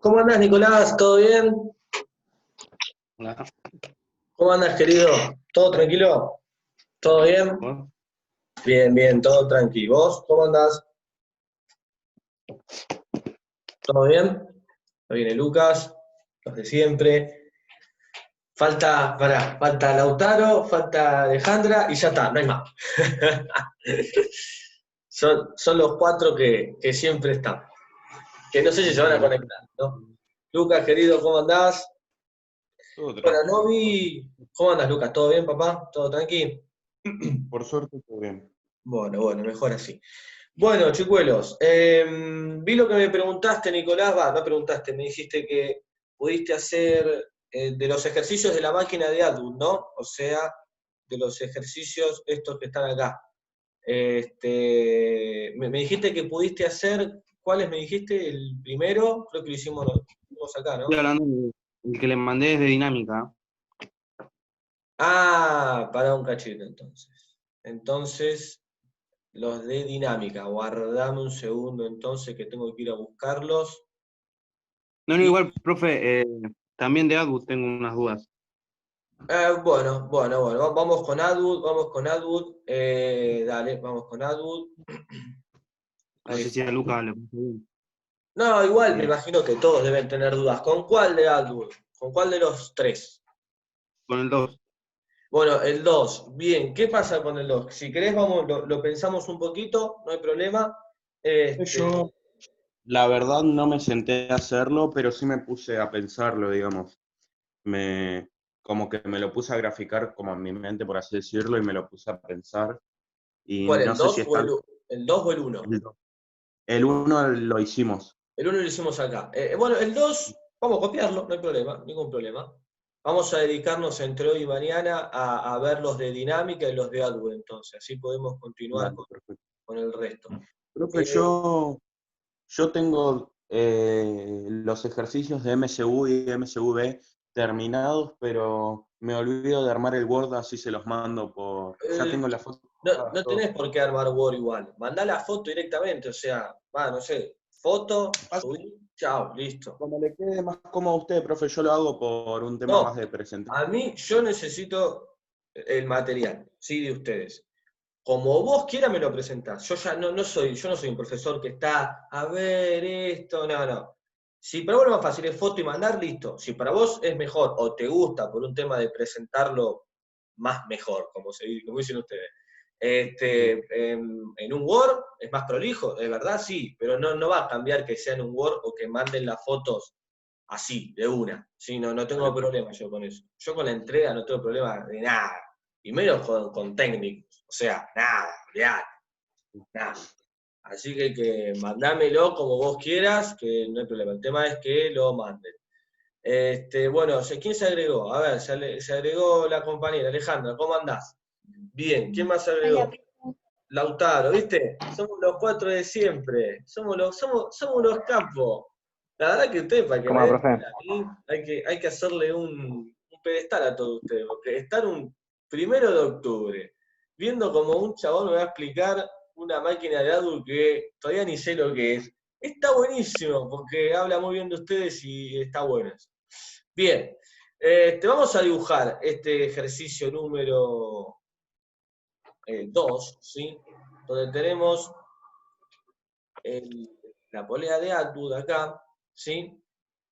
¿Cómo andás, Nicolás? ¿Todo bien? Hola. ¿Cómo andás, querido? ¿Todo tranquilo? ¿Todo bien? ¿Vos? Bien, bien, todo tranquilo. ¿Vos cómo andás? ¿Todo bien? Ahí viene Lucas, los de siempre. Falta Lautaro, falta Alejandra y ya está, no hay más. Son los cuatro que siempre están. Que no sé si se van a Bueno, conectar, ¿no? Lucas, querido, ¿cómo andás? todo Bueno, no tranquilo. vi. ¿Cómo andas, Lucas? ¿Todo bien, papá? ¿Todo tranqui? Por suerte, todo bien. Bueno, mejor así. Bueno, chicuelos, vi lo que me preguntaste, Nicolás, no preguntaste, me dijiste que pudiste hacer de los ejercicios de la máquina de Atwood, ¿no? O sea, de los ejercicios estos que están acá. Me dijiste que pudiste hacer, ¿cuáles me dijiste? El primero, creo que lo hicimos acá, Estoy ¿no? hablando del que le mandé desde dinámica. Ah, para un cachito entonces. Entonces, los de dinámica, guardame un segundo entonces que tengo que ir a buscarlos. No, Y igual, profe, también de AdWords tengo unas dudas. bueno, vamos con Atwood, dale, vamos con Atwood. No Ahí sé si está. a Lucas le puse bien. No, igual me Bien. imagino que todos deben tener dudas. ¿Con cuál de Atwood? ¿Con cuál de los tres? Con el 2. Bueno, el 2. Bien, ¿qué pasa con el 2? Si querés, vamos, lo pensamos un poquito, no hay problema. Este, Yo, la verdad, no me senté a hacerlo, pero sí me puse a pensarlo, digamos. Me, Como que me lo puse a graficar como en mi mente, por así decirlo, y me lo puse a pensar. Y ¿Cuál, no el sé si 2 o está el 2 o el 1? el 2. El 1 lo hicimos. El 1 lo hicimos acá. Bueno, el 2, vamos a copiarlo, no hay problema, ningún problema. Vamos a dedicarnos entre hoy y mañana a ver los de dinámica y los de AdWords, entonces, así podemos continuar Dale, perfecto. con el resto. Profe, Eh, yo tengo los ejercicios de MSU y MSUB terminados, pero me olvido de armar el Word, así se los mando por... Ya eh, tengo las fotos no, preparadas, no todo. tenés por qué armar Word igual. Mandá la foto directamente, o sea, no sé, foto, Así, subí, chao, listo. como le quede más cómodo a usted, profe, yo lo hago por un tema más No, de presentación. a mí yo necesito el material, sí, de ustedes. Como vos quieras me lo presentás. Yo ya yo no soy un profesor que está, a ver esto, no. Si para vos lo más fácil es foto y mandar, listo. Si para vos es mejor o te gusta por un tema de presentarlo más mejor, como dicen ustedes. Bien, En un Word es más prolijo, de verdad sí, pero no va a cambiar que sea en un Word o que manden las fotos así, de una. Sí, no tengo dale, profe. problema yo con eso. Yo con la entrega no tengo problema de nada. Y menos con técnicos. O sea, nada, olvidate, nada. Así que mandámelo como vos quieras, que no hay problema. El tema es que lo manden. Bueno, ¿quién se agregó? A ver, se agregó la compañera Alejandra, ¿cómo andás? Bien, ¿quién más se Hola, agregó? Lautaro, ¿viste? Somos los cuatro de siempre. Somos los capos. La verdad que ustedes, para que ¿cómo me va, den profe? a mí, hay que hacerle un pedestal a todos ustedes, porque estar un 1 de octubre viendo como un chabón me va a explicar una máquina de Adult que todavía ni sé lo que es, está buenísimo, porque habla muy bien de ustedes y está bueno eso. Bien, te vamos a dibujar este ejercicio número 2, ¿sí? Donde tenemos el- la polea de Atwood acá, ¿sí?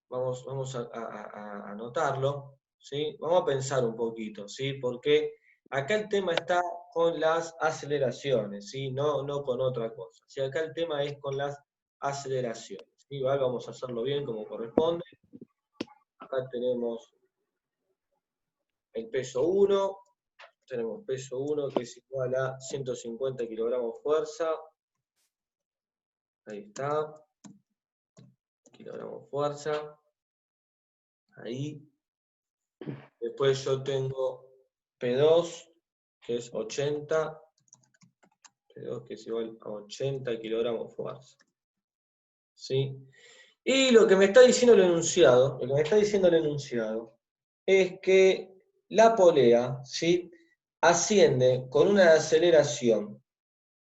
Vamos a anotarlo, ¿sí? Vamos a pensar un poquito, ¿sí? Porque acá el tema está con las aceleraciones, ¿sí? No con otra cosa. ¿Sí? Acá el tema es con las aceleraciones, ¿sí? ¿Vale? Vamos a hacerlo bien como corresponde. Acá tenemos el peso 1, tenemos peso 1 que es igual a 150 kilogramos fuerza. Ahí está, kilogramos fuerza. Ahí. Después yo tengo P2, que es 80, P2 que es igual a 80 kilogramos fuerza. ¿Sí? Y lo que me está diciendo el enunciado es que la polea, ¿sí? Asciende con una aceleración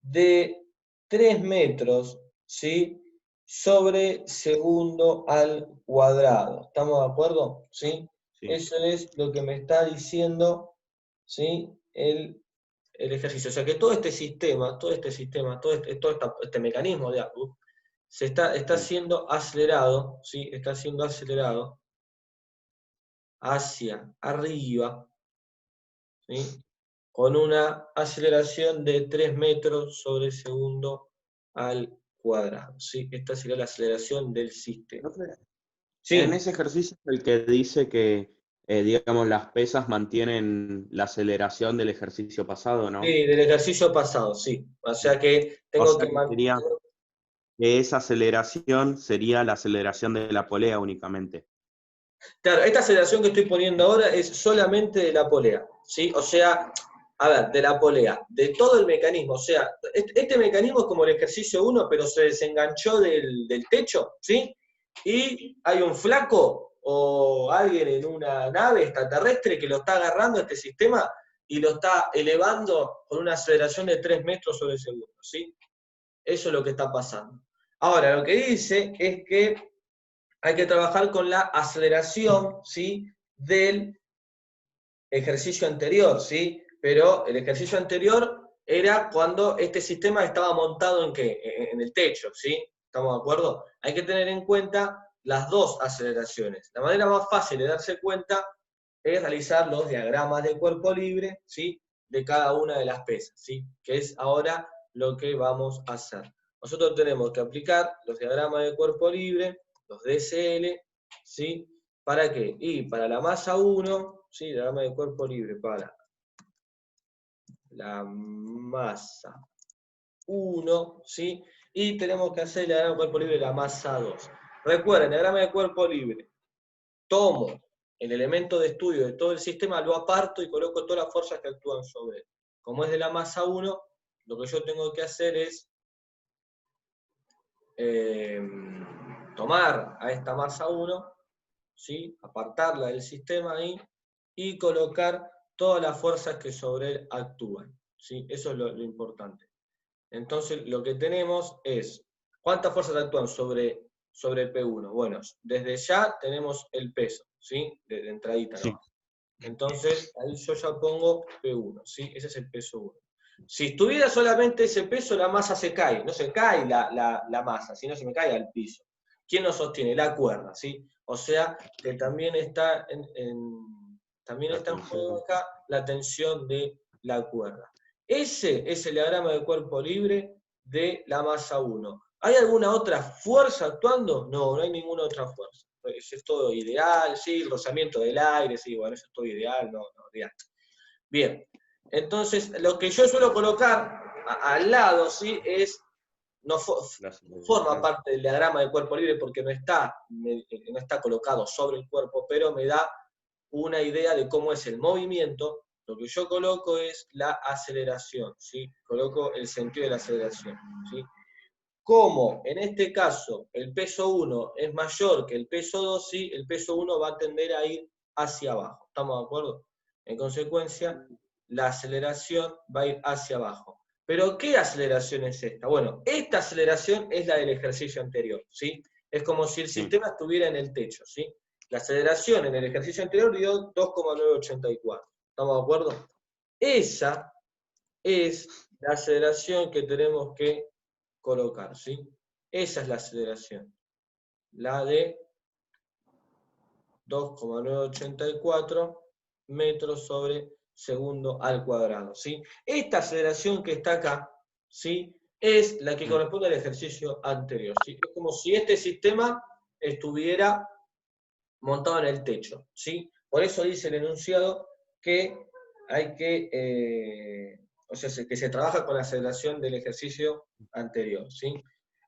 de 3 metros, ¿sí? sobre segundo al cuadrado. ¿Estamos de acuerdo? ¿Sí? Sí. Eso es lo que me está diciendo, ¿sí? El ejercicio. O sea que todo este sistema, todo este mecanismo de ACU, está siendo acelerado, ¿sí? Está siendo acelerado hacia arriba, ¿sí? Con una aceleración de 3 metros sobre segundo al cuadrado, ¿sí? Esta sería la aceleración del sistema. Profe, en Sí, ese ejercicio es el que dice que, digamos, las pesas mantienen la aceleración del ejercicio pasado, sí, ¿no? del ejercicio pasado, sí. O sea que O tengo sea que que mantener. sería que esa aceleración sería la aceleración de la polea únicamente. Claro, esta aceleración que estoy poniendo ahora es solamente de la polea, ¿sí? O sea, a ver, de la polea, de todo el mecanismo. O sea, este mecanismo es como el ejercicio 1, pero se desenganchó del techo, ¿sí? Y hay un flaco o alguien en una nave extraterrestre que lo está agarrando este sistema y lo está elevando con una aceleración de 3 metros sobre segundo, ¿sí? Eso es lo que está pasando. Ahora, lo que dice es que hay que trabajar con la aceleración, ¿sí? Del ejercicio anterior, ¿sí? Pero el ejercicio anterior era cuando este sistema estaba montado ¿en qué? En el techo, ¿sí? ¿Estamos de acuerdo? Hay que tener en cuenta las dos aceleraciones. La manera más fácil de darse cuenta es realizar los diagramas de cuerpo libre, ¿sí? De cada una de las pesas, ¿sí? Que es ahora lo que vamos a hacer. Nosotros tenemos que aplicar los diagramas de cuerpo libre, los DSL, ¿sí? ¿Para qué? Y para la masa 1, ¿sí? Diagrama de cuerpo libre para la masa 1, ¿sí? Y tenemos que hacer el diagrama de cuerpo libre de la masa 2. Recuerden, el diagrama de cuerpo libre, tomo el elemento de estudio de todo el sistema, lo aparto y coloco todas las fuerzas que actúan sobre él. Como es de la masa 1, lo que yo tengo que hacer es tomar a esta masa 1, ¿sí? Apartarla del sistema ahí y colocar todas las fuerzas que sobre él actúan, ¿sí? Eso es lo importante. Entonces, lo que tenemos es, ¿cuántas fuerzas actúan sobre el P1? Bueno, desde ya tenemos el peso, ¿sí? De entradita Sí. nomás. Entonces, ahí yo ya pongo P1, ¿sí? Ese es el peso 1. Si estuviera solamente ese peso, la masa se cae. No se cae la masa, sino se me cae al piso. ¿Quién lo sostiene? La cuerda, ¿sí? O sea, que también está también está en juego acá la tensión de la cuerda. Ese es el diagrama de cuerpo libre de la masa 1. ¿Hay alguna otra fuerza actuando? No, no hay ninguna otra fuerza. Eso es todo ideal, sí, el rozamiento del aire, sí, bueno, eso es todo ideal, no, ideal. Bien, entonces lo que yo suelo colocar al lado, ¿sí? No forma parte del diagrama de cuerpo libre porque no está colocado sobre el cuerpo, pero me da una idea de cómo es el movimiento. Lo que yo coloco es la aceleración, ¿sí? Coloco el sentido de la aceleración, ¿sí? Como en este caso el peso 1 es mayor que el peso 2, ¿sí? El peso 1 va a tender a ir hacia abajo. ¿Estamos de acuerdo? En consecuencia, la aceleración va a ir hacia abajo. ¿Pero qué aceleración es esta? Bueno, esta aceleración es la del ejercicio anterior, ¿sí? Es como si el sistema estuviera en el techo, ¿sí? La aceleración en el ejercicio anterior dio 2,984. ¿Estamos de acuerdo? Esa es la aceleración que tenemos que colocar, ¿sí? Esa es la aceleración. La de 2,984 metros sobre segundo al cuadrado, ¿sí? Esta aceleración que está acá, ¿sí? Es la que corresponde al ejercicio anterior, ¿sí? Es como si este sistema estuviera montado en el techo, ¿sí? Por eso dice el enunciado que hay que, o sea, que se trabaja con la aceleración del ejercicio anterior, ¿sí?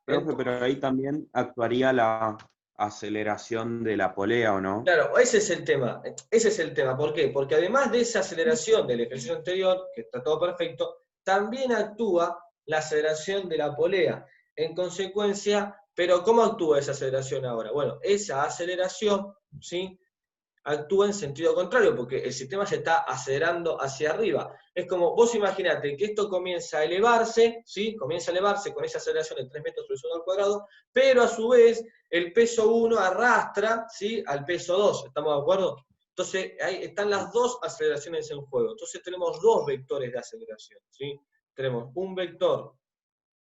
Profe, pero ahí también actuaría la aceleración de la polea, ¿o no? Claro, ese es el tema. Ese es el tema. ¿Por qué? Porque además de esa aceleración del ejercicio anterior, que está todo perfecto, también actúa la aceleración de la polea. En consecuencia, pero ¿cómo actúa esa aceleración ahora? Bueno, esa aceleración, ¿sí? actúa en sentido contrario, porque el sistema se está acelerando hacia arriba. Es como, vos imaginate que esto comienza a elevarse, ¿sí? Comienza a elevarse con esa aceleración de 3 metros sobre el segundo al cuadrado, pero a su vez el peso 1 arrastra, ¿sí? Al peso 2, ¿estamos de acuerdo? Entonces, ahí están las dos aceleraciones en juego. Entonces tenemos dos vectores de aceleración, ¿sí? Tenemos un vector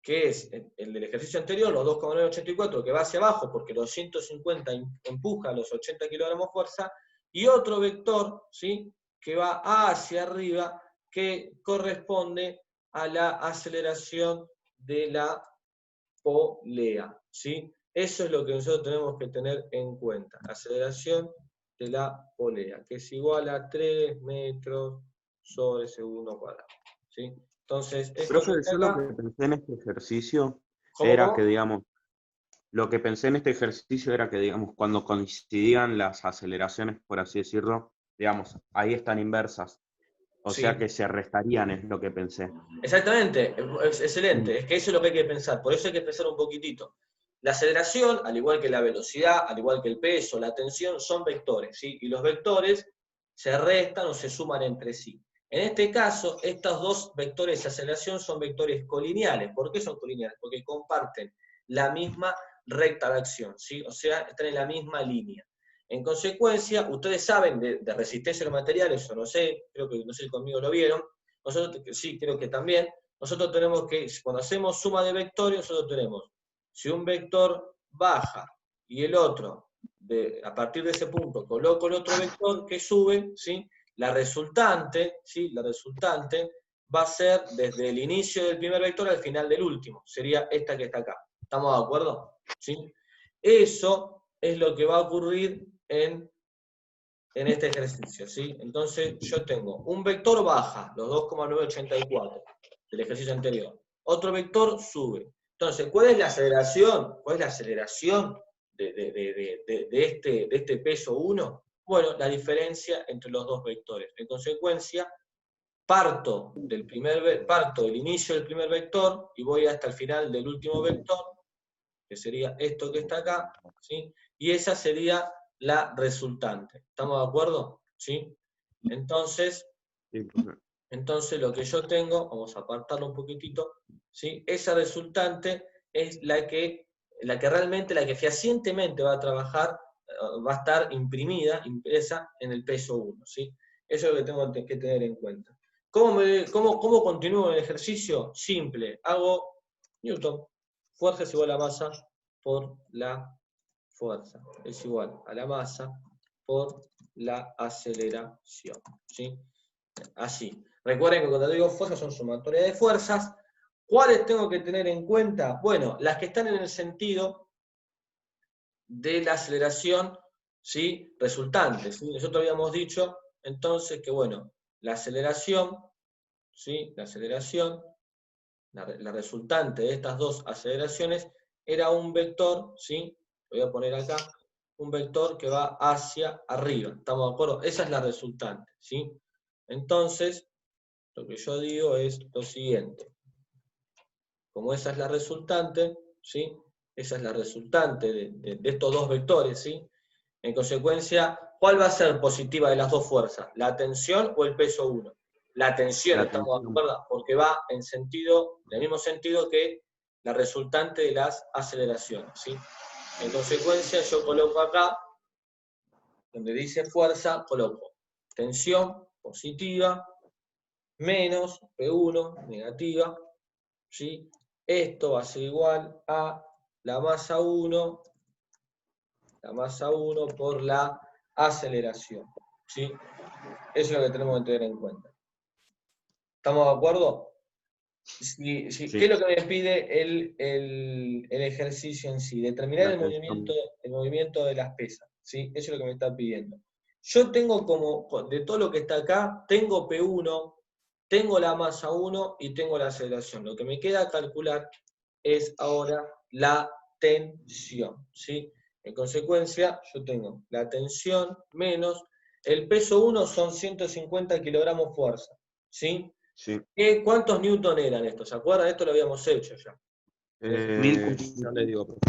que es el del ejercicio anterior, los 2,984, que va hacia abajo porque los 150 empuja a los 80 kilogramos fuerza, y otro vector, ¿sí?, que va hacia arriba, que corresponde a la aceleración de la polea, ¿sí? Eso es lo que nosotros tenemos que tener en cuenta, aceleración de la polea, que es igual a 3 metros sobre segundo cuadrado, ¿sí? Entonces, esto Profe, que está yo lo acá, que pensé en este ejercicio ¿cómo, era que, cómo? digamos, lo que pensé en este ejercicio era que, digamos, cuando coincidían las aceleraciones, por así decirlo, digamos, ahí están inversas. O sea Sí, que se restarían, es lo que pensé. exactamente, es Mm. excelente, es que eso es lo que hay que pensar, por eso hay que pensar un poquitito. La aceleración, al igual que la velocidad, al igual que el peso, la tensión, son vectores, ¿sí? Y los vectores se restan o se suman entre sí. En este caso, estos dos vectores de aceleración son vectores colineales. ¿Por qué son colineales? Porque comparten la misma recta de acción, ¿sí? O sea, están en la misma línea. En consecuencia, ustedes saben de resistencia a los materiales, o no sé, creo que no sé si conmigo lo vieron, nosotros sí, creo que también, nosotros tenemos que, cuando hacemos suma de vectores, nosotros tenemos, si un vector baja y el otro, a partir de ese punto, coloco el otro vector que sube, ¿sí? La resultante, ¿sí? La resultante va a ser desde el inicio del primer vector al final del último, sería esta que está acá. ¿Estamos de acuerdo? ¿Sí? Eso es lo que va a ocurrir en este ejercicio, ¿sí? Entonces yo tengo un vector baja, los 2,984 del ejercicio anterior. Otro vector sube. Entonces, ¿cuál es la aceleración? ¿Cuál es la aceleración de este peso 1? Bueno, la diferencia entre los dos vectores. En consecuencia, parto del inicio del primer vector y voy hasta el final del último vector, que sería esto que está acá, ¿sí? Y esa sería la resultante. ¿Estamos de acuerdo? ¿Sí? Entonces, Sí, profe. entonces lo que yo tengo, vamos a apartarlo un poquitito, ¿sí? Esa resultante es la que fehacientemente va a trabajar, va a estar impresa en el peso 1, ¿sí? Eso es lo que tengo que tener en cuenta. ¿Cómo continúo el ejercicio? Simple, hago Newton, fuerza es igual a masa por la fuerza, es igual a la masa por la aceleración, ¿sí? Así. Recuerden que cuando digo fuerzas son sumatoria de fuerzas. ¿Cuáles tengo que tener en cuenta? Bueno, las que están en el sentido de la aceleración, ¿sí?, resultante, ¿sí? Nosotros habíamos dicho entonces que, bueno, la aceleración, ¿sí?, la resultante de estas dos aceleraciones era un vector, ¿sí?, lo voy a poner acá, un vector que va hacia arriba, ¿estamos de acuerdo? Esa es la resultante, ¿sí? Entonces, lo que yo digo es lo siguiente. Como esa es la resultante, ¿sí? Esa es la resultante de estos dos vectores, ¿sí? En consecuencia, ¿cuál va a ser positiva de las dos fuerzas? ¿La tensión o el peso 1? La tensión, La estamos de atención. acuerdo, porque va en el mismo sentido que la resultante de las aceleraciones, ¿sí? En consecuencia, yo coloco acá, donde dice fuerza, coloco tensión positiva, menos P1 negativa, ¿sí? Esto va a ser igual a la masa 1 por la aceleración, ¿sí? Eso es lo que tenemos que tener en cuenta. ¿Estamos de acuerdo? ¿Qué es Sí, lo que me pide el ejercicio en sí? Determinar la atención. el movimiento de las pesas, ¿sí? Eso es lo que me está pidiendo. Yo tengo de todo lo que está acá, tengo P1, tengo la masa 1 y tengo la aceleración. Lo que me queda calcular es ahora la tensión, ¿sí? En consecuencia, yo tengo la tensión menos, el peso 1 son 150 kilogramos fuerza, ¿sí? Sí. ¿Cuántos newton eran estos? ¿Se acuerdan? Esto lo habíamos hecho ya. Ya le digo, profe.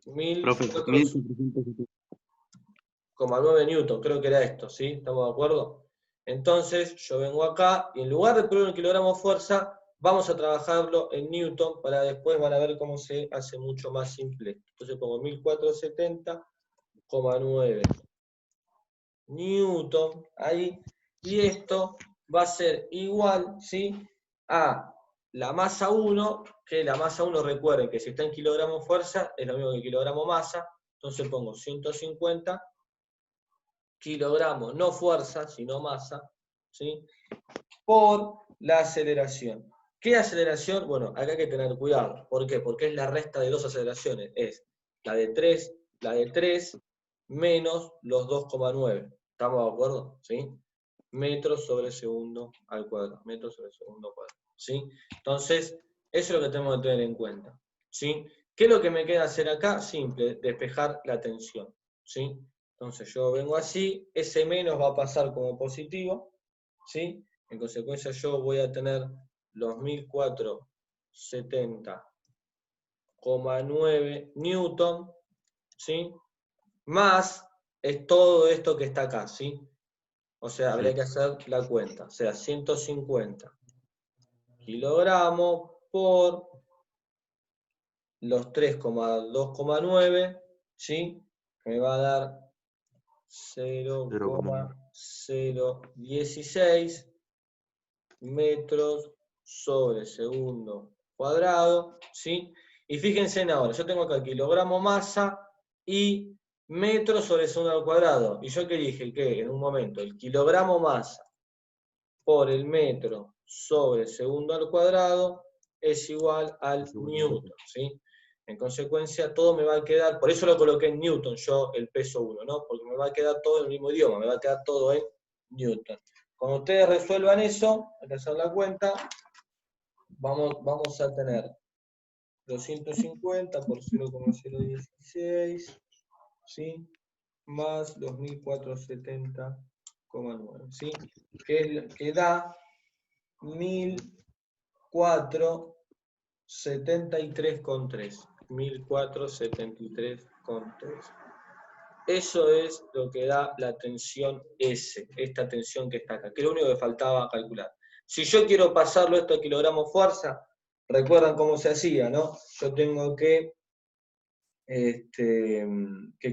Mil Profe, cuatro- 1470. newton, creo que era esto, ¿sí? ¿Estamos de acuerdo? Entonces, yo vengo acá, y en lugar de poner un kilogramo fuerza, vamos a trabajarlo en newton, para después van a ver cómo se hace mucho más simple. Entonces pongo 1470,9 newton, ahí, y esto va a ser igual, ¿sí? A la masa 1, que la masa 1, recuerden que si está en kilogramos fuerza, es lo mismo que kilogramo masa, entonces pongo 150 kilogramos, no fuerza, sino masa, ¿sí? Por la aceleración. ¿Qué aceleración? Bueno, acá hay que tener cuidado. ¿Por qué? Porque es la resta de dos aceleraciones. Es la de 3 menos los 2,9. ¿Estamos de acuerdo? ¿Sí? Metros sobre segundo al cuadrado. Metros sobre segundo al cuadrado. ¿Sí? Entonces, eso es lo que tenemos que tener en cuenta. ¿Sí? ¿Qué es lo que me queda hacer acá? Simple, despejar la tensión. ¿Sí? Entonces yo vengo así, ese menos va a pasar como positivo, ¿sí? En consecuencia yo voy a tener los 1470,9 newton, ¿sí? Más es todo esto que está acá, ¿sí? O sea, habría que hacer la cuenta. O sea, 150 kilogramos por los 3,2,9, ¿sí? Me va a dar 0,016 metros sobre segundo cuadrado, ¿sí? Y fíjense en ahora, yo tengo acá kilogramo masa y metros sobre segundo al cuadrado. Y yo que dije que en un momento el kilogramo masa por el metro sobre segundo al cuadrado es igual al newton, ¿sí? En consecuencia, todo me va a quedar, por eso lo coloqué en newton yo el peso 1, ¿no? Porque me va a quedar todo en el mismo idioma, me va a quedar todo en newton. Cuando ustedes resuelvan eso, hay que hacer la cuenta, vamos a tener 250 por 0,016, ¿sí? Más los 1470,9, ¿sí? Que da 1473,3. 1473,3. Eso es lo que da la tensión S, esta tensión que está acá, que es lo único que faltaba calcular. Si yo quiero pasarlo esto a kilogramos fuerza, recuerdan cómo se hacía, ¿no? Yo tengo que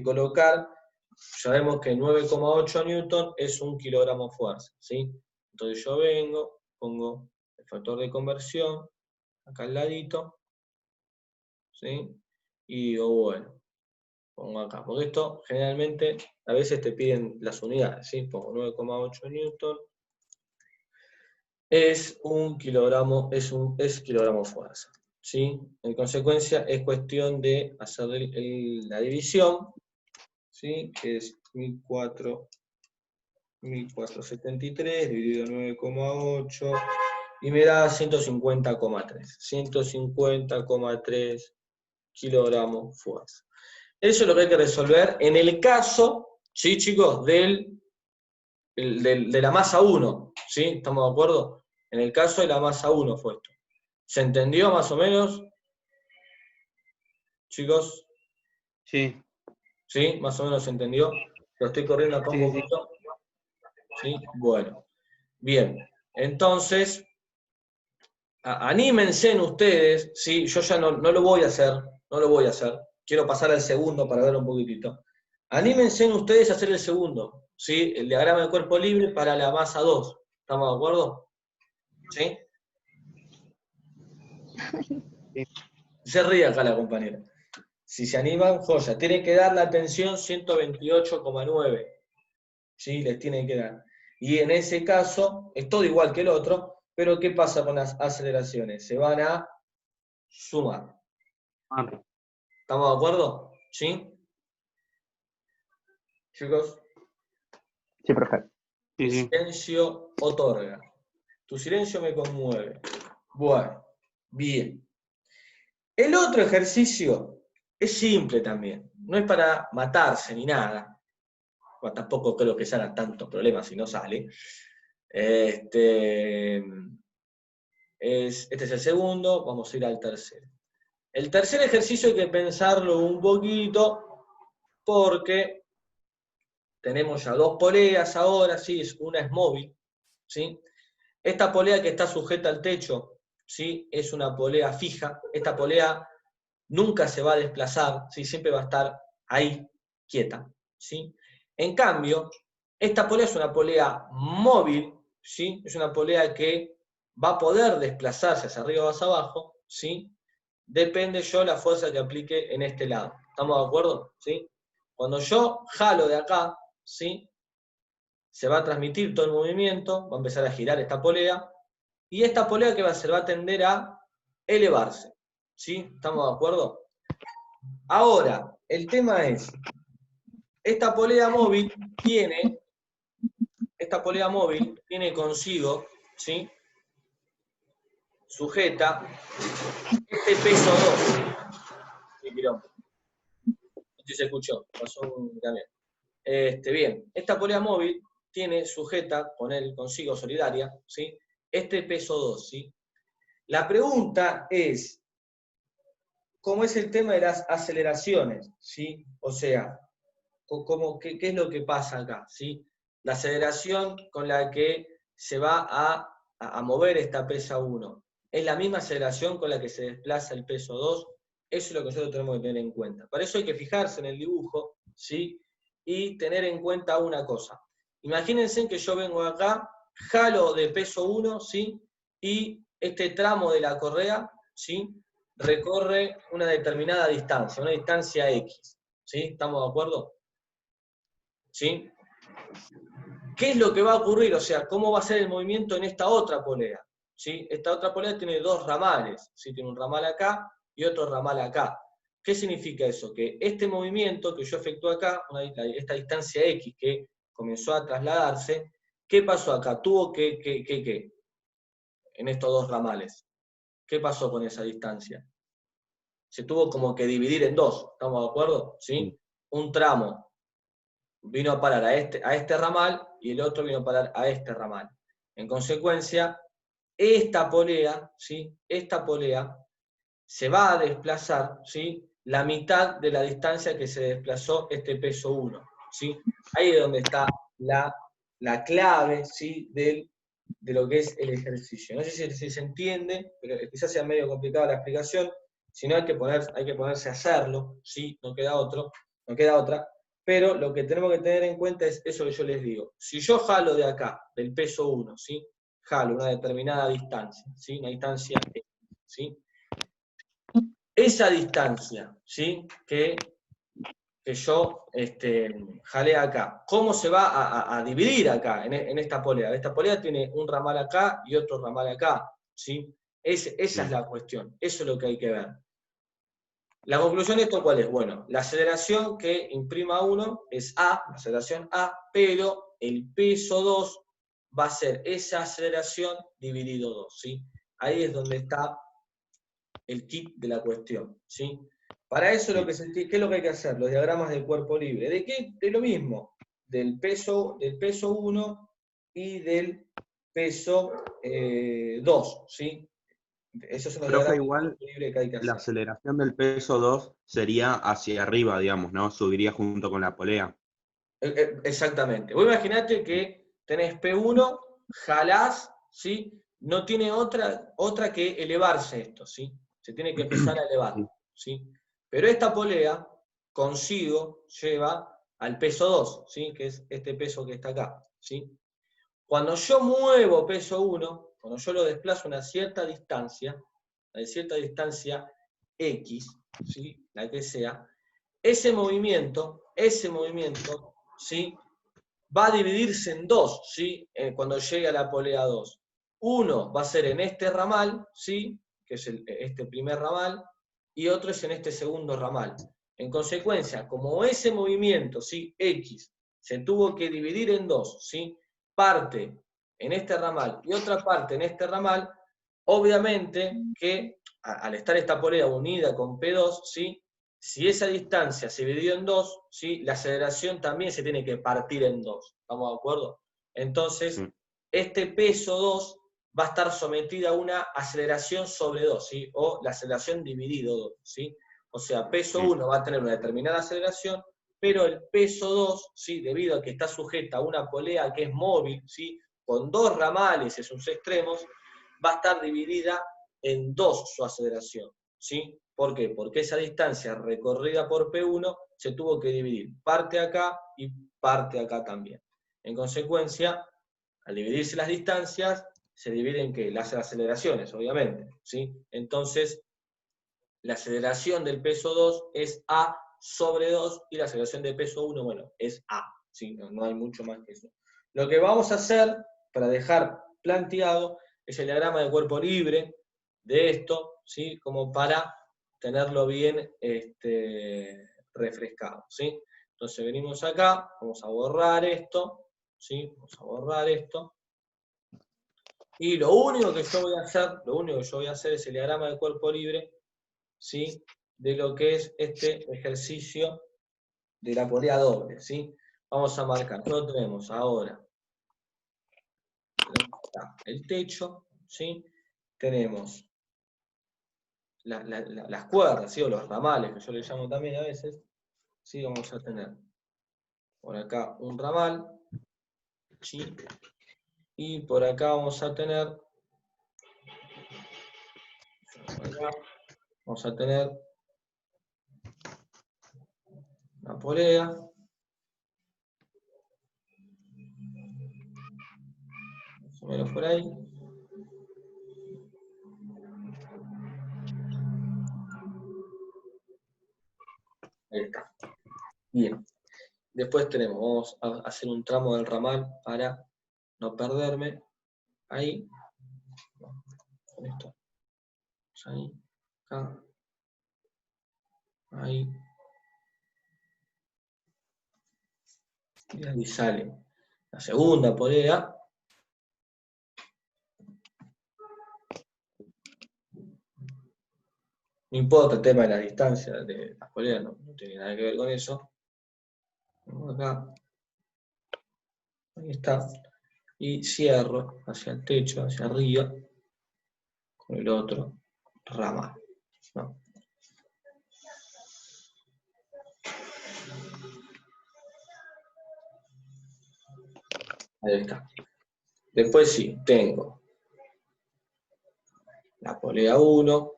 colocar, sabemos que 9,8 newton es un kilogramo fuerza, ¿sí? Entonces yo vengo, pongo el factor de conversión, acá al ladito, ¿sí? Y digo, bueno, pongo acá, porque esto generalmente a veces te piden las unidades, ¿sí? Pongo 9,8 newton, es un kilogramo, es kilogramo fuerza, ¿sí? En consecuencia es cuestión de hacer la división, ¿sí? Que es 1473 dividido 9,8 y me da 150,3. 150,3 kilogramos fuerza. Eso es lo que hay que resolver en el caso, ¿sí, chicos? De la masa 1, ¿sí? ¿Estamos de acuerdo? En el caso de la masa 1 fue esto. ¿Se entendió más o menos? Chicos, Sí. ¿sí? Más o menos se entendió. Lo estoy corriendo acá un poquito. ¿Sí? Bueno, bien. Entonces, anímense en ustedes, ¿sí? Yo ya no lo voy a hacer, no lo voy a hacer. Quiero pasar al segundo para ver un poquitito. Anímense en ustedes a hacer el segundo, ¿sí? El diagrama de cuerpo libre para la masa 2. ¿Estamos de acuerdo? ¿Sí? Se ríe acá la compañera. Si se animan, joya. Tienen que dar la tensión 128,9. ¿Sí? Les tienen que dar. Y en ese caso, es todo igual que el otro, pero ¿qué pasa con las aceleraciones? Se van a sumar. ¿Estamos de acuerdo? ¿Sí? Chicos. Sí, profe. El silencio otorga. Tu silencio me conmueve. Bueno, bien. El otro ejercicio es simple también. No es para matarse ni nada. Bueno, tampoco creo que se hagan tantos problemas si no sale. Este es el segundo, vamos a ir al tercero. El tercer ejercicio hay que pensarlo un poquito porque tenemos ya dos poleas ahora, ¿sí? Una es móvil, ¿sí? Esta polea que está sujeta al techo, ¿sí? Es una polea fija. Esta polea nunca se va a desplazar, ¿sí? Siempre va a estar ahí, quieta, ¿sí? En cambio, esta polea es una polea móvil, ¿sí? Es una polea que va a poder desplazarse hacia arriba o hacia abajo, ¿sí? Depende yo la fuerza que aplique en este lado. ¿Estamos de acuerdo? ¿Sí? Cuando yo jalo de acá, ¿sí? Se va a transmitir todo el movimiento, va a empezar a girar esta polea, y esta polea, ¿qué va a hacer? Va a tender a elevarse. ¿Sí? ¿Estamos de acuerdo? Ahora, el tema es, esta polea móvil tiene consigo, ¿sí? Sujeta este peso 2. Sí, quilombo. No sé si se escuchó, pasó un camión. Bien, esta polea móvil tiene sujeta, poner consigo solidaria, ¿sí? Este peso 2, ¿sí? La pregunta es, ¿cómo es el tema de las aceleraciones? ¿Sí? O sea, ¿qué es lo que pasa acá? ¿Sí? La aceleración con la que se va a mover esta pesa 1, ¿es la misma aceleración con la que se desplaza el peso 2? Eso es lo que nosotros tenemos que tener en cuenta. Para eso hay que fijarse en el dibujo, ¿sí? Y tener en cuenta una cosa. Imagínense que yo vengo acá, jalo de peso 1, ¿sí? Y este tramo de la correa, ¿sí? Recorre una determinada distancia, una distancia X. ¿Sí? ¿Estamos de acuerdo? ¿Sí? ¿Qué es lo que va a ocurrir? O sea, ¿cómo va a ser el movimiento en esta otra polea? ¿Sí? Esta otra polea tiene dos ramales, ¿sí? Tiene un ramal acá y otro ramal acá. ¿Qué significa eso? Que este movimiento que yo efectué acá, esta distancia X que comenzó a trasladarse, ¿qué pasó acá? Tuvo ¿qué? En estos dos ramales. ¿Qué pasó con esa distancia? Se tuvo como que dividir en dos, ¿estamos de acuerdo? ¿Sí? Un tramo vino a parar a este ramal y el otro vino a parar a este ramal. En consecuencia, esta polea, ¿sí? Esta polea se va a desplazar, ¿sí? La mitad de la distancia que se desplazó este peso 1. ¿Sí? Ahí es donde está la clave, ¿sí? de lo que es el ejercicio. No sé si se entiende, pero quizás sea medio complicada la explicación. Si no, hay que ponerse a hacerlo, ¿sí? No queda otra. Pero lo que tenemos que tener en cuenta es eso que yo les digo. Si yo jalo de acá, del peso 1, ¿sí? Jalo una determinada distancia, ¿sí? Una distancia X, ¿sí? Esa distancia, ¿sí? que yo jalé acá, ¿cómo se va a dividir acá, en esta polea? Esta polea tiene un ramal acá y otro ramal acá, ¿sí? Esa es la cuestión, eso es lo que hay que ver. La conclusión de esto, ¿cuál es? Bueno, la aceleración que imprima 1 es A, la aceleración A, pero el peso 2 va a ser esa aceleración dividido 2, ¿sí? Ahí es donde está el kit de la cuestión, ¿sí? Para eso, ¿qué es lo que hay que hacer? Los diagramas del cuerpo libre. ¿De qué? De lo mismo, del peso 1 y del peso 2, ¿sí? Esos son los Profe, diagramas del igual cuerpo libre que hay que la hacer. aceleración del peso 2 sería hacia arriba, digamos, ¿no? Subiría junto con la polea. Exactamente. Vos imaginate que tenés P1, jalás, ¿sí? No tiene otra que elevarse esto, ¿sí? Se tiene que empezar a elevar, ¿sí? Pero esta polea consigo lleva al peso 2, ¿sí? Que es este peso que está acá, ¿sí? Cuando yo muevo peso 1, cuando yo lo desplazo a una cierta distancia X, ¿sí? La que sea, ese movimiento, ¿sí? Va a dividirse en dos, ¿sí? Cuando llegue a la polea 2. Uno va a ser en este ramal, ¿sí? Que es este primer ramal, y otro es en este segundo ramal. En consecuencia, como ese movimiento, ¿sí? X, se tuvo que dividir en dos, ¿sí? Parte en este ramal y otra parte en este ramal, obviamente que al estar esta polea unida con P2, ¿sí? Si esa distancia se dividió en dos, ¿sí? La aceleración también se tiene que partir en dos. ¿Estamos de acuerdo? Entonces, este peso 2 va a estar sometida a una aceleración sobre 2, ¿sí? O la aceleración dividido 2, ¿sí? O sea, peso 1 va a tener una determinada aceleración pero el peso 2, ¿sí? Debido a que está sujeta a una polea que es móvil, ¿sí? Con 2 ramales en sus extremos, va a estar dividida en 2 su aceleración, ¿sí? ¿Por qué? Porque esa distancia recorrida por P1 se tuvo que dividir parte acá y parte acá también. En consecuencia, al dividirse las distancias, se dividen ¿qué? Las aceleraciones, obviamente, ¿sí? Entonces, la aceleración del peso 2 es A sobre 2 y la aceleración del peso 1, bueno, es A, ¿sí? No hay mucho más que eso. Lo que vamos a hacer, para dejar planteado, es el diagrama de cuerpo libre de esto, ¿sí? Como para tenerlo bien refrescado, ¿sí? Entonces venimos acá, vamos a borrar esto, ¿sí? Vamos a borrar esto. Y lo único que yo voy a hacer es el diagrama de cuerpo libre, ¿sí? De lo que es este ejercicio de la polea doble, ¿sí? Vamos a marcar, nosotros tenemos ahora el techo, ¿sí? Tenemos las cuerdas, ¿sí? O los ramales, que yo les llamo también a veces, ¿sí? Vamos a tener por acá un ramal, ¿sí? Y por acá vamos a tener una polea, más o menos por ahí. Ahí está. Bien. Después vamos a hacer un tramo del ramal para no perderme. Ahí. Con esto. Ahí. Acá. Ahí. Y ahí sale la segunda polea. No importa el tema de la distancia de las poleas, no tiene nada que ver con eso. Vamos acá. Ahí está. Y cierro hacia el techo, hacia arriba, con el otro ramal, ¿no? Ahí está. Después sí, tengo la polea 1.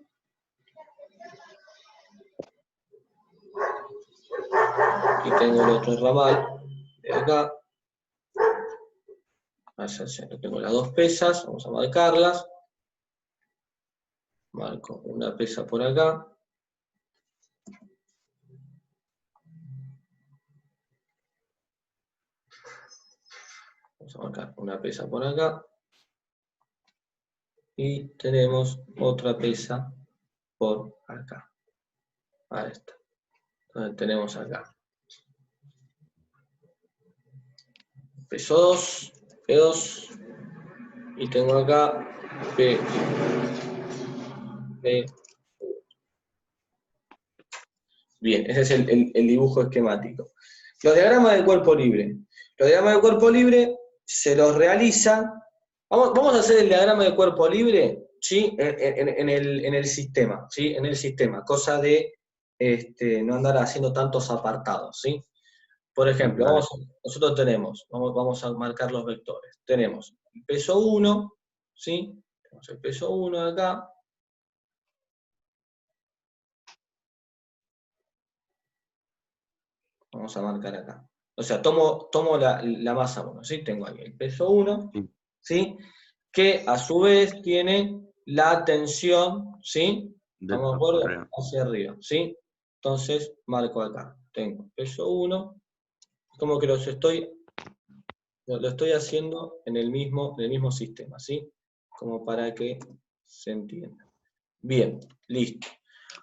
Aquí tengo el otro ramal de acá. Tengo las 2 pesas, vamos a marcarlas. Marco una pesa por acá. Vamos a marcar una pesa por acá. Y tenemos otra pesa por acá. Ahí está. Entonces tenemos acá peso 2, P2, y tengo acá P. Bien, ese es el dibujo esquemático. Los diagramas de cuerpo libre. Los diagramas de cuerpo libre se los realizan. Vamos a hacer el diagrama de cuerpo libre, ¿sí? En el sistema, ¿sí? En el sistema, cosa de no andar haciendo tantos apartados, ¿sí? Por ejemplo, nosotros tenemos, vamos a marcar los vectores. Tenemos el peso 1, ¿sí? Tenemos el peso 1 acá. Vamos a marcar acá. O sea, tomo la masa 1, ¿sí? Tengo ahí el peso 1, ¿sí? Que a su vez tiene la tensión, ¿sí? ¿Estamos de acuerdo? Hacia arriba, ¿sí? Entonces, marco acá. Tengo peso 1, como que lo estoy haciendo en el mismo sistema, ¿sí? Como para que se entienda. Bien, listo.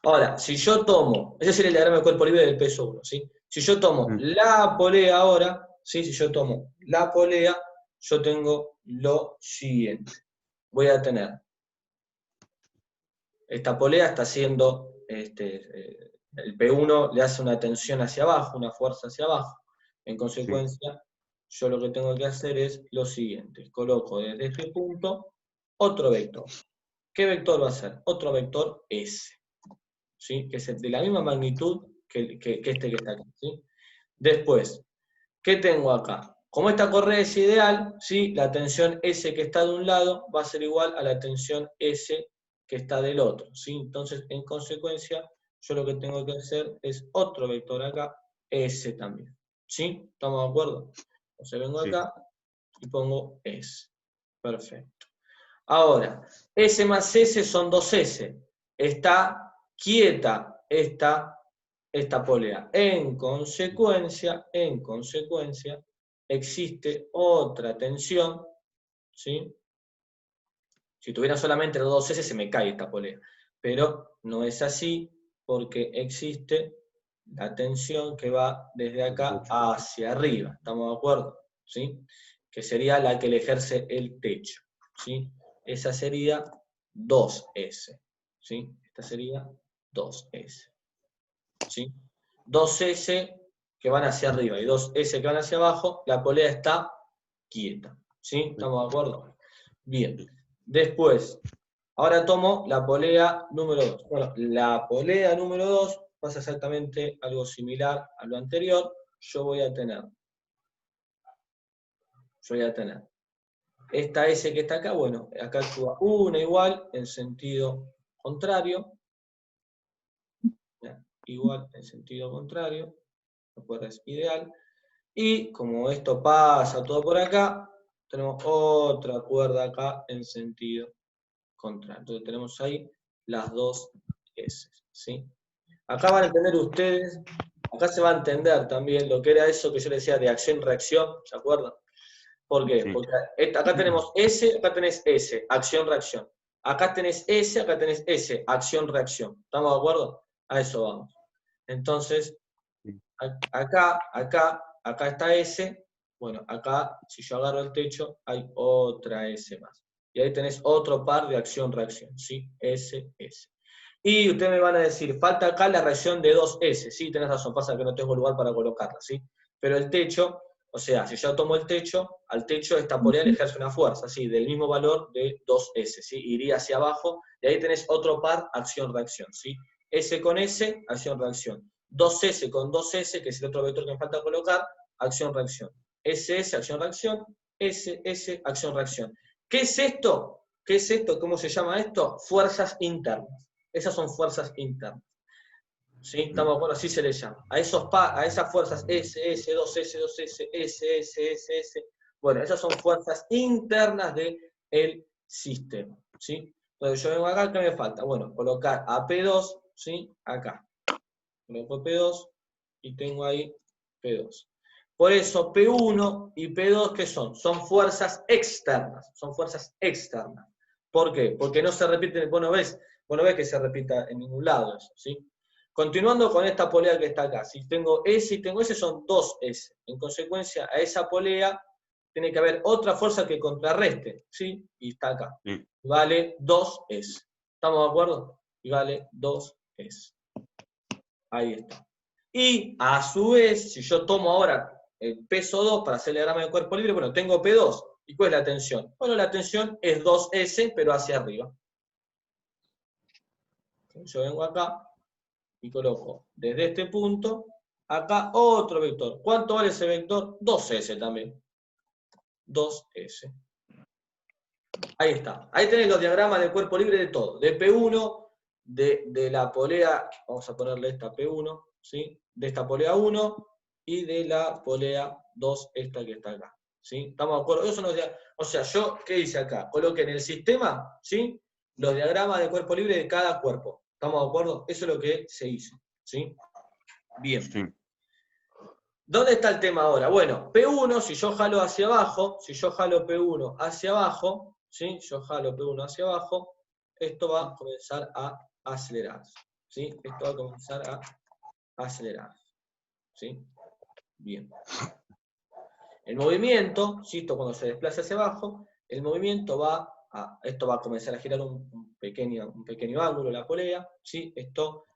Ahora, si yo tomo, ese es el diagrama de cuerpo libre del peso 1, ¿sí? Si yo tomo la polea ahora, ¿sí? Si yo tomo la polea, yo tengo lo siguiente. Voy a tener, esta polea está haciendo, el P1 le hace una tensión hacia abajo, una fuerza hacia abajo. En consecuencia, yo lo que tengo que hacer es lo siguiente. Coloco desde este punto otro vector. ¿Qué vector va a ser? Otro vector S, ¿sí? Que es de la misma magnitud que este que está aquí, ¿sí? Después, ¿qué tengo acá? Como esta correa es ideal, ¿sí? La tensión S que está de un lado va a ser igual a la tensión S que está del otro, ¿sí? Entonces, en consecuencia, yo lo que tengo que hacer es otro vector acá, S también, ¿sí? ¿Estamos de acuerdo? Entonces vengo Sí. acá y pongo S. Perfecto. Ahora, S más S son 2S. Está quieta esta polea. En consecuencia, existe otra tensión, ¿sí? Si tuviera solamente los 2S se me cae esta polea. Pero no es así porque existe la tensión que va desde acá hacia arriba. ¿Estamos de acuerdo? ¿Sí? Que sería la que le ejerce el techo. ¿Sí? Esa sería 2S. ¿Sí? Esta sería 2S. ¿Sí? 2S que van hacia arriba y 2S que van hacia abajo, la polea está quieta. ¿Sí? ¿Estamos de acuerdo? Bien. Después, ahora tomo la polea número 2. Bueno, la polea número 2 pasa exactamente algo similar a lo anterior. Yo voy a tener esta S que está acá, bueno, acá actúa una igual en sentido contrario. Igual en sentido contrario. La cuerda es ideal. Y como esto pasa todo por acá, tenemos otra cuerda acá en sentido contrario. Entonces tenemos ahí las dos S, ¿sí? Acá van a entender ustedes, acá se va a entender también lo que era eso que yo les decía de acción-reacción, ¿se acuerdan? ¿Por qué? Sí. Porque acá tenemos S, acá tenés S, acción-reacción. Acá tenés S, acá tenés S, acción-reacción. ¿Estamos de acuerdo? A eso vamos. Entonces, acá está S, bueno, acá, si yo agarro el techo, hay otra S más. Y ahí tenés otro par de acción-reacción, ¿sí? S, S. Y ustedes me van a decir, falta acá la reacción de 2S, sí, tenés razón, pasa que no tengo lugar para colocarla, ¿sí? Pero el techo, o sea, si yo tomo el techo, al techo esta polea le ejerce una fuerza, ¿sí? Del mismo valor de 2S, ¿sí? Iría hacia abajo, y ahí tenés otro par, acción-reacción, ¿sí? S con S, acción-reacción. 2S con 2S, que es el otro vector que me falta colocar, acción-reacción. SS, acción-reacción, SS, acción-reacción. ¿Qué es esto? ¿Qué es esto? ¿Cómo se llama esto? Fuerzas internas. Esas son fuerzas internas. ¿Sí? ¿Estamos de acuerdo? Así se les llama. A esas fuerzas SS, 2S, 2S, SS, SS. Bueno, esas son fuerzas internas del sistema. ¿Sí? Entonces yo vengo acá, ¿qué me falta? Bueno, colocar a P2, ¿sí? Acá. Coloco P2 y tengo ahí P2. Por eso P1 y P2, ¿qué son? Son fuerzas externas. Son fuerzas externas. ¿Por qué? Porque no se repiten, vos no ves que se repita en ningún lado eso, ¿sí? Continuando con esta polea que está acá, si tengo S y tengo S son 2S. En consecuencia, a esa polea tiene que haber otra fuerza que contrarreste, ¿sí? Y está acá. Sí. Vale 2S. ¿Estamos de acuerdo? Y vale 2S. Ahí está. Y a su vez, si yo tomo ahora el peso 2 para hacer el diagrama de cuerpo libre, bueno, tengo P2. ¿Y cuál es la tensión? Bueno, la tensión es 2S, pero hacia arriba. Yo vengo acá y coloco desde este punto, acá otro vector. ¿Cuánto vale ese vector? 2S también. 2S. Ahí está. Ahí tenés los diagramas de cuerpo libre de todo. De P1, de la polea, vamos a ponerle esta P1, ¿sí? De esta polea 1 y de la polea 2, esta que está acá. ¿Sí? ¿Estamos de acuerdo? Eso o sea, yo, ¿qué hice acá? Coloqué en el sistema, ¿sí? Los diagramas de cuerpo libre de cada cuerpo. ¿Estamos de acuerdo? Eso es lo que se hizo. ¿Sí? Bien. Sí. ¿Dónde está el tema ahora? Bueno, P1, si yo jalo hacia abajo, si yo jalo P1 hacia abajo, ¿sí? Yo jalo P1 hacia abajo, esto va a comenzar a acelerarse. ¿Sí? Esto va a comenzar a acelerarse. ¿Sí? Bien. El movimiento, ¿sí? Esto cuando se desplaza hacia abajo, el movimiento esto va a comenzar a girar un pequeño ángulo, la polea, ¿sí? Esto,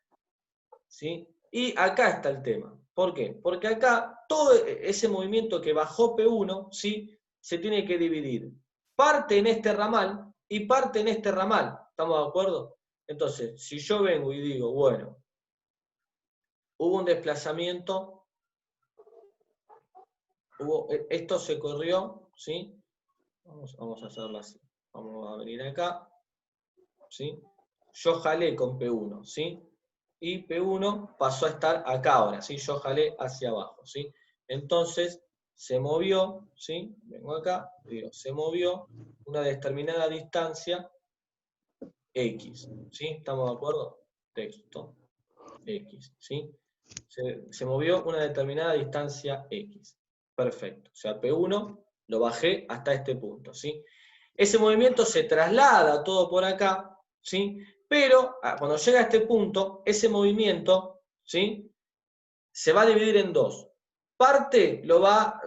¿sí? Y acá está el tema. ¿Por qué? Porque acá todo ese movimiento que bajó P1, ¿sí? Se tiene que dividir. Parte en este ramal y parte en este ramal. ¿Estamos de acuerdo? Entonces, si yo vengo y digo, bueno, hubo un desplazamiento esto se corrió, ¿sí? Vamos a hacerlo así. Vamos a venir acá, ¿sí? Yo jalé con P1, ¿sí? Y P1 pasó a estar acá ahora, ¿sí? Yo jalé hacia abajo, ¿sí? Entonces, se movió, ¿sí? Vengo acá, digo, se movió una determinada distancia X, ¿sí? ¿Estamos de acuerdo? Texto, X, ¿sí? Se movió una determinada distancia X. Perfecto. O sea, P1 lo bajé hasta este punto, ¿sí? Ese movimiento se traslada todo por acá, ¿sí? Pero cuando llega a este punto, ese movimiento, ¿sí? Se va a dividir en dos. Parte va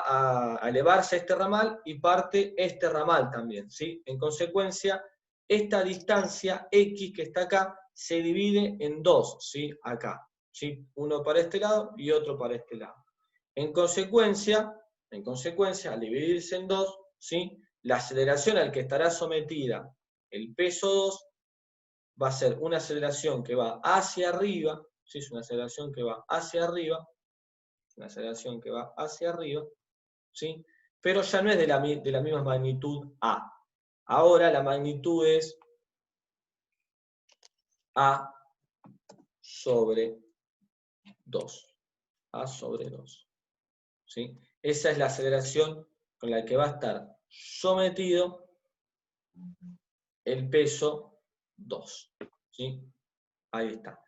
a elevarse a este ramal y parte este ramal también, ¿sí? En consecuencia, esta distancia X que está acá se divide en dos, ¿sí? Acá, ¿sí? Uno para este lado y otro para este lado. En consecuencia, al dividirse en dos, ¿sí? La aceleración al que estará sometida el peso 2 va a ser una aceleración que va hacia arriba, ¿sí? Es una aceleración que va hacia arriba, una aceleración que va hacia arriba, ¿sí? Pero ya no es de la misma magnitud A. Ahora la magnitud es A sobre 2. A sobre 2. ¿Sí? Esa es la aceleración con la que va a estar sometido el peso 2. ¿Sí? Ahí está.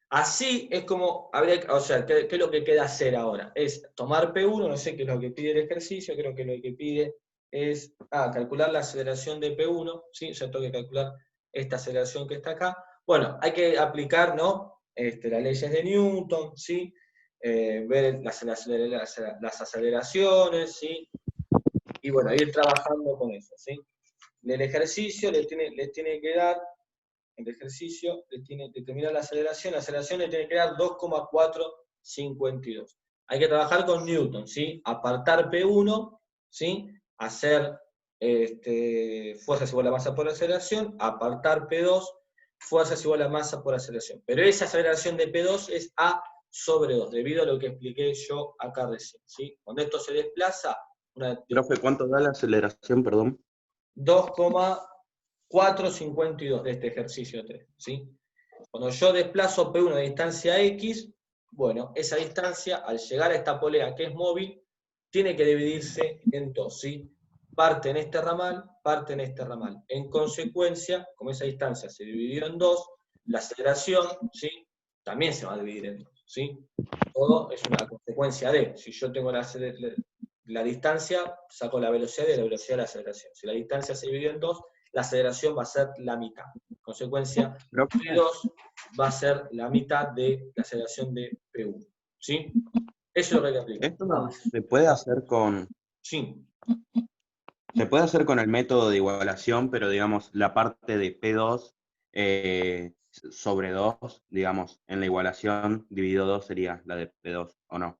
Así es como o sea, ¿qué es lo que queda hacer ahora? Es tomar P1, no sé qué es lo que pide el ejercicio, creo que lo que pide es calcular la aceleración de P1, ¿sí? Yo tengo que calcular esta aceleración que está acá. Bueno, hay que aplicar, ¿no? Las leyes de Newton, ¿sí? Ver las aceleraciones, ¿sí? Y bueno, ir trabajando con eso, ¿sí? El ejercicio le tiene que dar el ejercicio, determinar la aceleración le tiene que dar 2,452. Hay que trabajar con Newton, ¿sí? Apartar P1, ¿sí? Hacer fuerzas igual a masa por aceleración, apartar P2, fuerzas igual a masa por aceleración. Pero esa aceleración de P2 es A sobre 2, debido a lo que expliqué yo acá recién, ¿sí? Cuando esto se desplaza, Profe, ¿cuánto da la aceleración, perdón? 2,452 de este ejercicio 3, ¿sí? Cuando yo desplazo P1 a distancia X, bueno, esa distancia, al llegar a esta polea que es móvil, tiene que dividirse en dos, ¿sí? Parte en este ramal, parte en este ramal. En consecuencia, como esa distancia se dividió en dos, la aceleración, ¿sí? También se va a dividir en dos, ¿sí? Todo es una consecuencia de, si yo tengo la distancia, saco la velocidad de la velocidad de la aceleración. Si la distancia se divide en dos, la aceleración va a ser la mitad. En consecuencia, Profe, P2 va a ser la mitad de la aceleración de P1. ¿Sí? Eso es lo que hay que aplicar. esto Nada más. se puede hacer con, Sí. se puede hacer con el método de igualación, pero digamos, la parte de P2 sobre 2, digamos, en la igualación dividido 2 sería la de P2, ¿o no?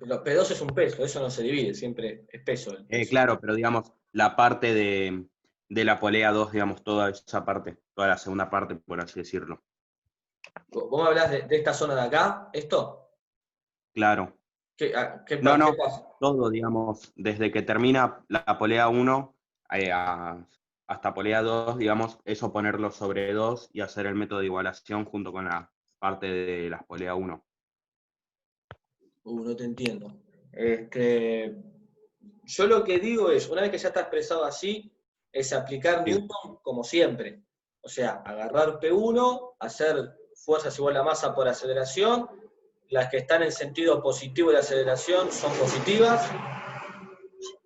Pero P2 es un peso, eso no se divide, siempre es peso el peso. Claro, pero digamos, la parte de la polea 2, digamos, toda esa parte, toda la segunda parte, por así decirlo. ¿Vos me hablás de esta zona de acá? ¿Esto? Claro. ¿Qué No, pasa? todo, digamos, desde que termina la polea 1 hasta polea 2, digamos, eso ponerlo sobre 2 y hacer el método de igualación junto con la parte de las polea 1. No te entiendo. Yo lo que digo es, una vez que ya está expresado así, es aplicar Sí, Newton como siempre. O sea, agarrar P1, hacer fuerzas igual a masa por aceleración, las que están en sentido positivo de aceleración son positivas,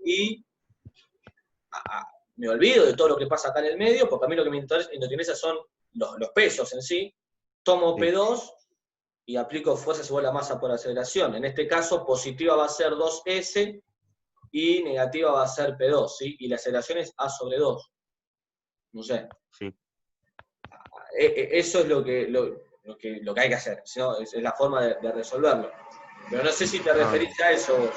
y me olvido de todo lo que pasa acá en el medio, porque a mí lo que me interesa son los pesos en sí. Tomo sí. P2 y aplico fuerzas igual a masa por aceleración. En este caso, positiva va a ser 2S, y negativa va a ser P2, ¿sí? Y la aceleración es A sobre 2. No sé. Sí. Eso es lo que hay que hacer, ¿no? Es la forma de resolverlo. Pero no sé si te Ah. referís a eso vos.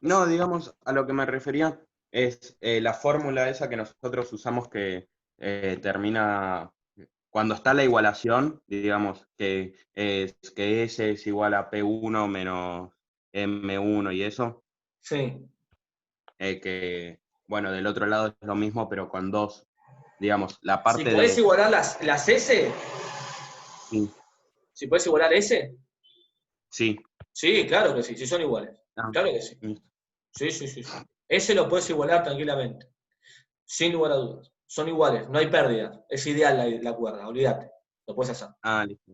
No, digamos, a lo que me refería es la fórmula esa que nosotros usamos que termina cuando está la igualación, digamos, que S es igual a P1 menos M1 y eso, Sí. que, bueno, del otro lado es lo mismo, pero con dos, digamos, la Si parte podés de... igualar las S, Sí, si podés igualar S, sí. sí, claro que sí, si son iguales. Ah, Claro que sí. listo. Sí, sí, sí, sí. Ese lo puedes igualar tranquilamente, sin lugar a dudas. Son iguales, no hay pérdida. Es ideal la cuerda, olvídate. Lo puedes hacer. Ah, listo.